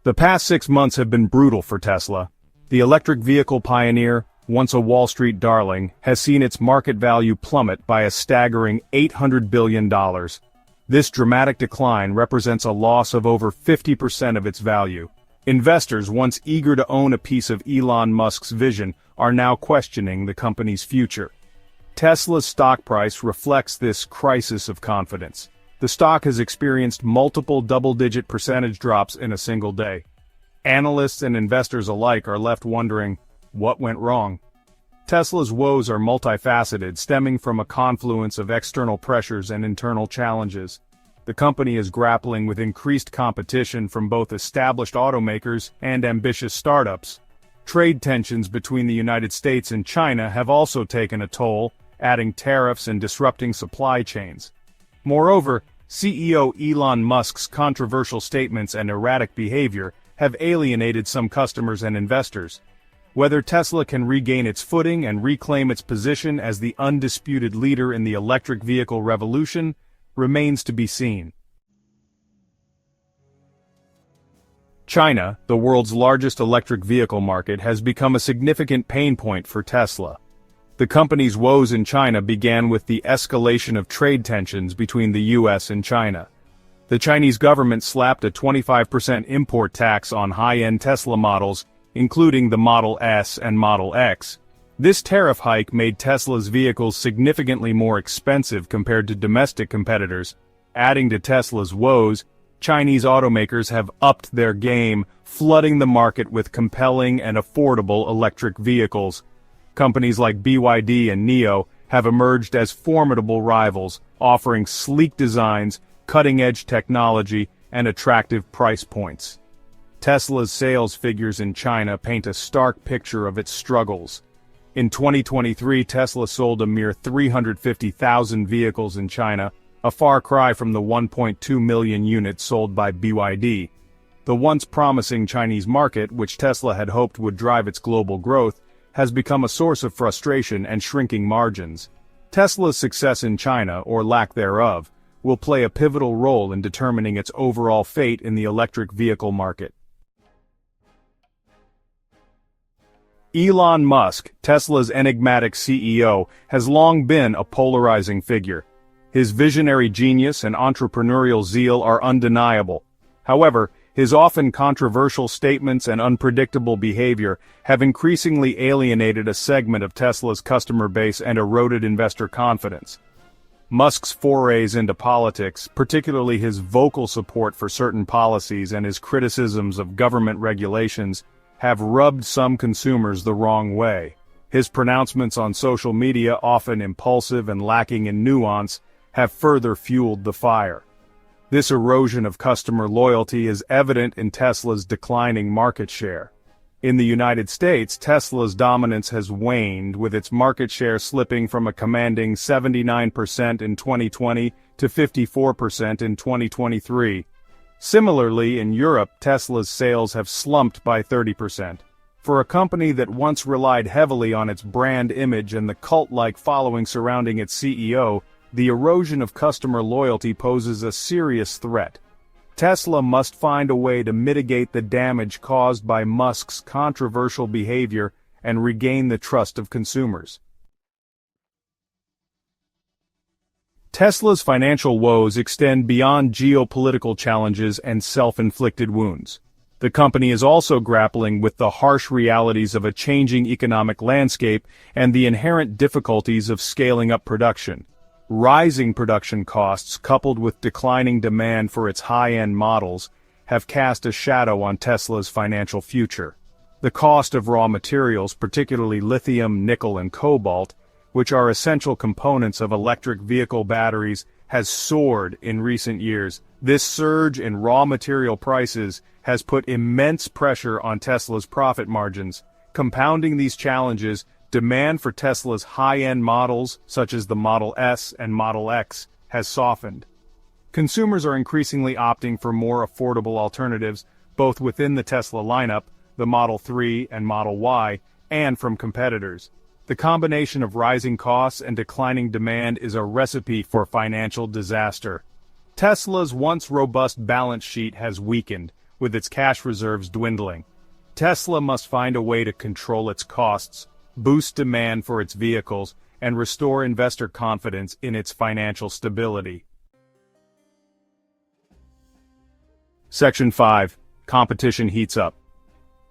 The past 6 months have been brutal for Tesla. The electric vehicle pioneer, once a Wall Street darling, has seen its market value plummet by a staggering $800 billion. This dramatic decline represents a loss of over 50% of its value. Investors once eager to own a piece of Elon Musk's vision are now questioning the company's future. Tesla's stock price reflects this crisis of confidence. The stock has experienced multiple double-digit percentage drops in a single day. Analysts and investors alike are left wondering, what went wrong? Tesla's woes are multifaceted, stemming from a confluence of external pressures and internal challenges. The company is grappling with increased competition from both established automakers and ambitious startups. Trade tensions between the United States and China have also taken a toll, adding tariffs and disrupting supply chains. Moreover, CEO Elon Musk's controversial statements and erratic behavior have alienated some customers and investors. Whether Tesla can regain its footing and reclaim its position as the undisputed leader in the electric vehicle revolution remains to be seen. China, the world's largest electric vehicle market, has become a significant pain point for Tesla. The company's woes in China began with the escalation of trade tensions between the US and China. The Chinese government slapped a 25% import tax on high-end Tesla models, including the Model S and Model X. This tariff hike made Tesla's vehicles significantly more expensive compared to domestic competitors. Adding to Tesla's woes, Chinese automakers have upped their game, flooding the market with compelling and affordable electric vehicles. Companies like BYD and NIO have emerged as formidable rivals, offering sleek designs, cutting-edge technology, and attractive price points. Tesla's sales figures in China paint a stark picture of its struggles. In 2023, Tesla sold a mere 350,000 vehicles in China, a far cry from the 1.2 million units sold by BYD. The once promising Chinese market, which Tesla had hoped would drive its global growth, has become a source of frustration and shrinking margins. Tesla's success in China, or lack thereof, will play a pivotal role in determining its overall fate in the electric vehicle market. Elon Musk, Tesla's enigmatic CEO, has long been a polarizing figure. His visionary genius and entrepreneurial zeal are undeniable. However, his often controversial statements and unpredictable behavior have increasingly alienated a segment of Tesla's customer base and eroded investor confidence. Musk's forays into politics, particularly his vocal support for certain policies and his criticisms of government regulations, have rubbed some consumers the wrong way. His pronouncements on social media, often impulsive and lacking in nuance, have further fueled the fire. This erosion of customer loyalty is evident in Tesla's declining market share. In the United States, Tesla's dominance has waned, with its market share slipping from a commanding 79% in 2020 to 54% in 2023. Similarly, in Europe, Tesla's sales have slumped by 30%. For a company that once relied heavily on its brand image and the cult-like following surrounding its CEO, the erosion of customer loyalty poses a serious threat. Tesla must find a way to mitigate the damage caused by Musk's controversial behavior and regain the trust of consumers. Tesla's financial woes extend beyond geopolitical challenges and self-inflicted wounds. The company is also grappling with the harsh realities of a changing economic landscape and the inherent difficulties of scaling up production. Rising production costs, coupled with declining demand for its high-end models, have cast a shadow on Tesla's financial future. The cost of raw materials, particularly lithium, nickel, and cobalt, which are essential components of electric vehicle batteries, has soared in recent years. This surge in raw material prices has put immense pressure on Tesla's profit margins. Compounding these challenges, demand for Tesla's high-end models, such as the Model S and Model X, has softened. Consumers are increasingly opting for more affordable alternatives, both within the Tesla lineup, the Model 3 and Model Y, and from competitors. The combination of rising costs and declining demand is a recipe for financial disaster. Tesla's once robust balance sheet has weakened, with its cash reserves dwindling. Tesla must find a way to control its costs, boost demand for its vehicles, and restore investor confidence in its financial stability. Section 5. Competition heats up.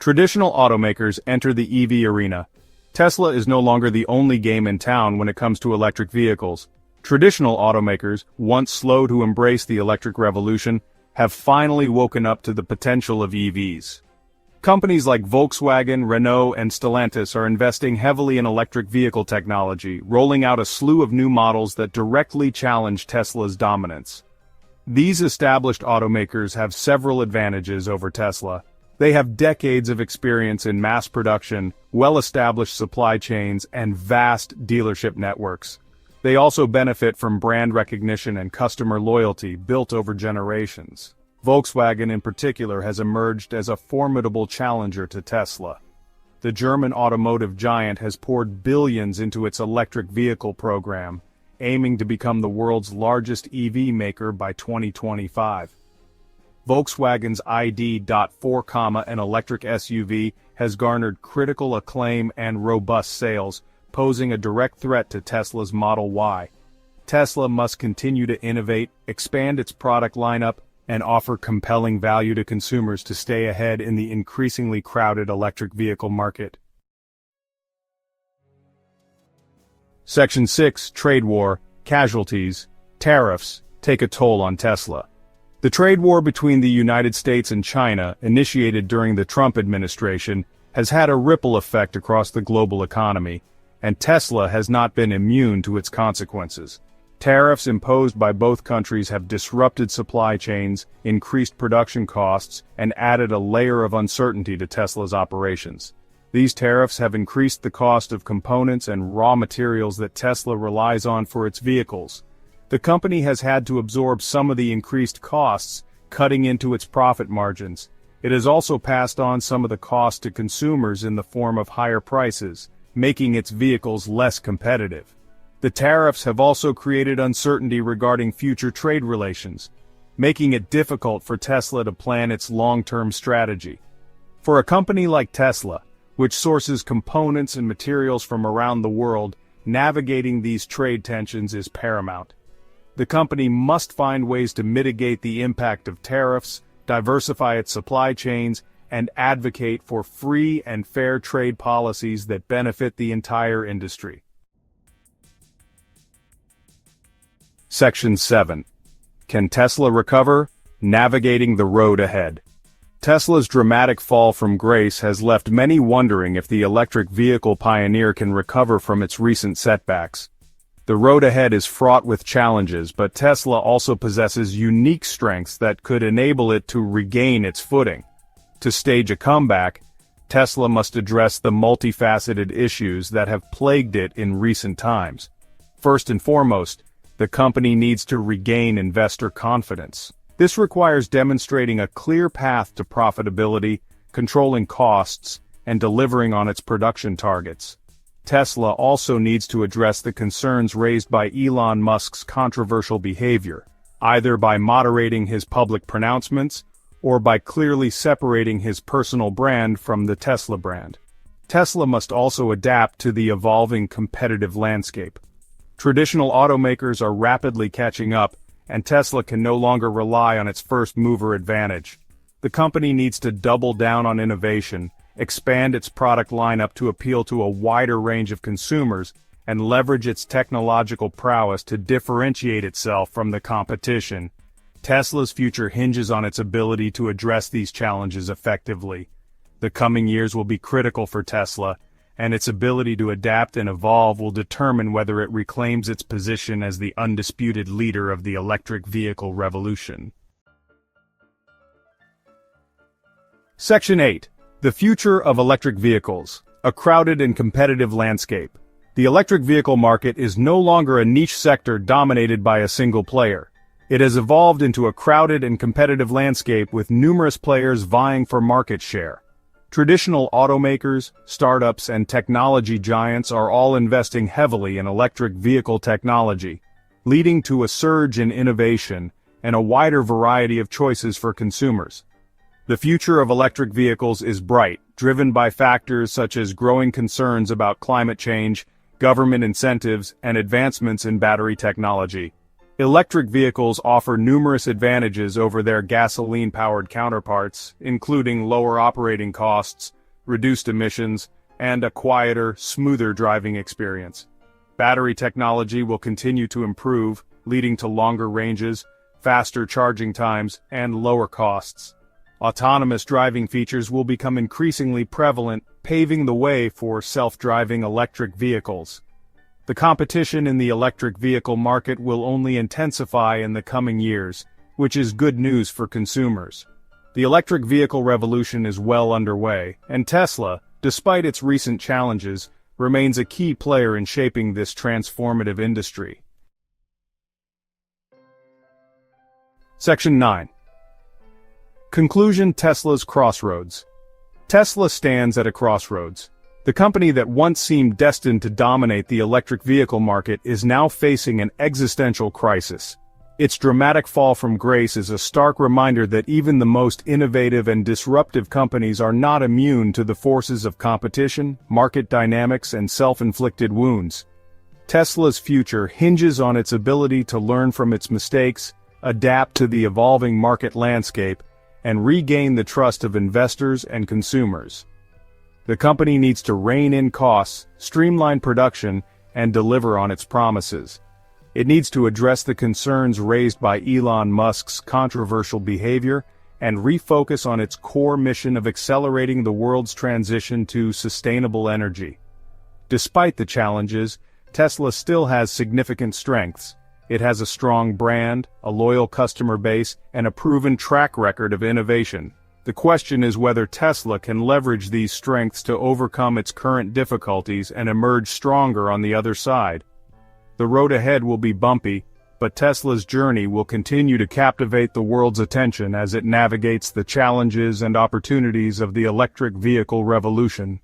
Traditional automakers enter the EV arena. Tesla is no longer the only game in town when it comes to electric vehicles. Traditional automakers, once slow to embrace the electric revolution, have finally woken up to the potential of EVs. Companies like Volkswagen, Renault, and Stellantis are investing heavily in electric vehicle technology, rolling out a slew of new models that directly challenge Tesla's dominance. These established automakers have several advantages over Tesla. They have decades of experience in mass production, well-established supply chains, and vast dealership networks. They also benefit from brand recognition and customer loyalty built over generations. Volkswagen in particular has emerged as a formidable challenger to Tesla. The German automotive giant has poured billions into its electric vehicle program, aiming to become the world's largest EV maker by 2025. Volkswagen's ID.4, an electric SUV, has garnered critical acclaim and robust sales, posing a direct threat to Tesla's Model Y. Tesla must continue to innovate, expand its product lineup, and offer compelling value to consumers to stay ahead in the increasingly crowded electric vehicle market. Section 6. Trade War, Casualties, Tariffs, take a toll on Tesla. The trade war between the United States and China, initiated during the Trump administration, has had a ripple effect across the global economy, and Tesla has not been immune to its consequences. Tariffs imposed by both countries have disrupted supply chains, increased production costs, and added a layer of uncertainty to Tesla's operations. These tariffs have increased the cost of components and raw materials that Tesla relies on for its vehicles. The company has had to absorb some of the increased costs, cutting into its profit margins. It has also passed on some of the cost to consumers in the form of higher prices, making its vehicles less competitive. The tariffs have also created uncertainty regarding future trade relations, making it difficult for Tesla to plan its long-term strategy. For a company like Tesla, which sources components and materials from around the world, navigating these trade tensions is paramount. The company must find ways to mitigate the impact of tariffs, diversify its supply chains, and advocate for free and fair trade policies that benefit the entire industry. Section 7. Can Tesla recover? Navigating the road ahead. Tesla's dramatic fall from grace has left many wondering if the electric vehicle pioneer can recover from its recent setbacks. The road ahead is fraught with challenges, but Tesla also possesses unique strengths that could enable it to regain its footing. To stage a comeback, Tesla must address the multifaceted issues that have plagued it in recent times. First and foremost, the company needs to regain investor confidence. This requires demonstrating a clear path to profitability, controlling costs, and delivering on its production targets. Tesla also needs to address the concerns raised by Elon Musk's controversial behavior, either by moderating his public pronouncements or by clearly separating his personal brand from the Tesla brand. Tesla must also adapt to the evolving competitive landscape. Traditional automakers are rapidly catching up, and Tesla can no longer rely on its first-mover advantage. The company needs to double down on innovation, expand its product lineup to appeal to a wider range of consumers, and leverage its technological prowess to differentiate itself from the competition. Tesla's future hinges on its ability to address these challenges effectively. The coming years will be critical for Tesla, and its ability to adapt and evolve will determine whether it reclaims its position as the undisputed leader of the electric vehicle revolution. Section 8. The future of electric vehicles, a crowded and competitive landscape. The electric vehicle market is no longer a niche sector dominated by a single player. It has evolved into a crowded and competitive landscape with numerous players vying for market share. Traditional automakers, startups, and technology giants are all investing heavily in electric vehicle technology, leading to a surge in innovation and a wider variety of choices for consumers. The future of electric vehicles is bright, driven by factors such as growing concerns about climate change, government incentives, and advancements in battery technology. Electric vehicles offer numerous advantages over their gasoline-powered counterparts, including lower operating costs, reduced emissions, and a quieter, smoother driving experience. Battery technology will continue to improve, leading to longer ranges, faster charging times, and lower costs. Autonomous driving features will become increasingly prevalent, paving the way for self-driving electric vehicles. The competition in the electric vehicle market will only intensify in the coming years, which is good news for consumers. The electric vehicle revolution is well underway, and Tesla, despite its recent challenges, remains a key player in shaping this transformative industry. Section 9. Conclusion: Tesla's crossroads. Tesla stands at a crossroads. The company that once seemed destined to dominate the electric vehicle market is now facing an existential crisis. Its dramatic fall from grace is a stark reminder that even the most innovative and disruptive companies are not immune to the forces of competition, market dynamics, and self-inflicted wounds. Tesla's future hinges on its ability to learn from its mistakes, adapt to the evolving market landscape, and regain the trust of investors and consumers. The company needs to rein in costs, streamline production, and deliver on its promises. It needs to address the concerns raised by Elon Musk's controversial behavior and refocus on its core mission of accelerating the world's transition to sustainable energy. Despite the challenges, Tesla still has significant strengths. It has a strong brand, a loyal customer base, and a proven track record of innovation. The question is whether Tesla can leverage these strengths to overcome its current difficulties and emerge stronger on the other side. The road ahead will be bumpy, but Tesla's journey will continue to captivate the world's attention as it navigates the challenges and opportunities of the electric vehicle revolution.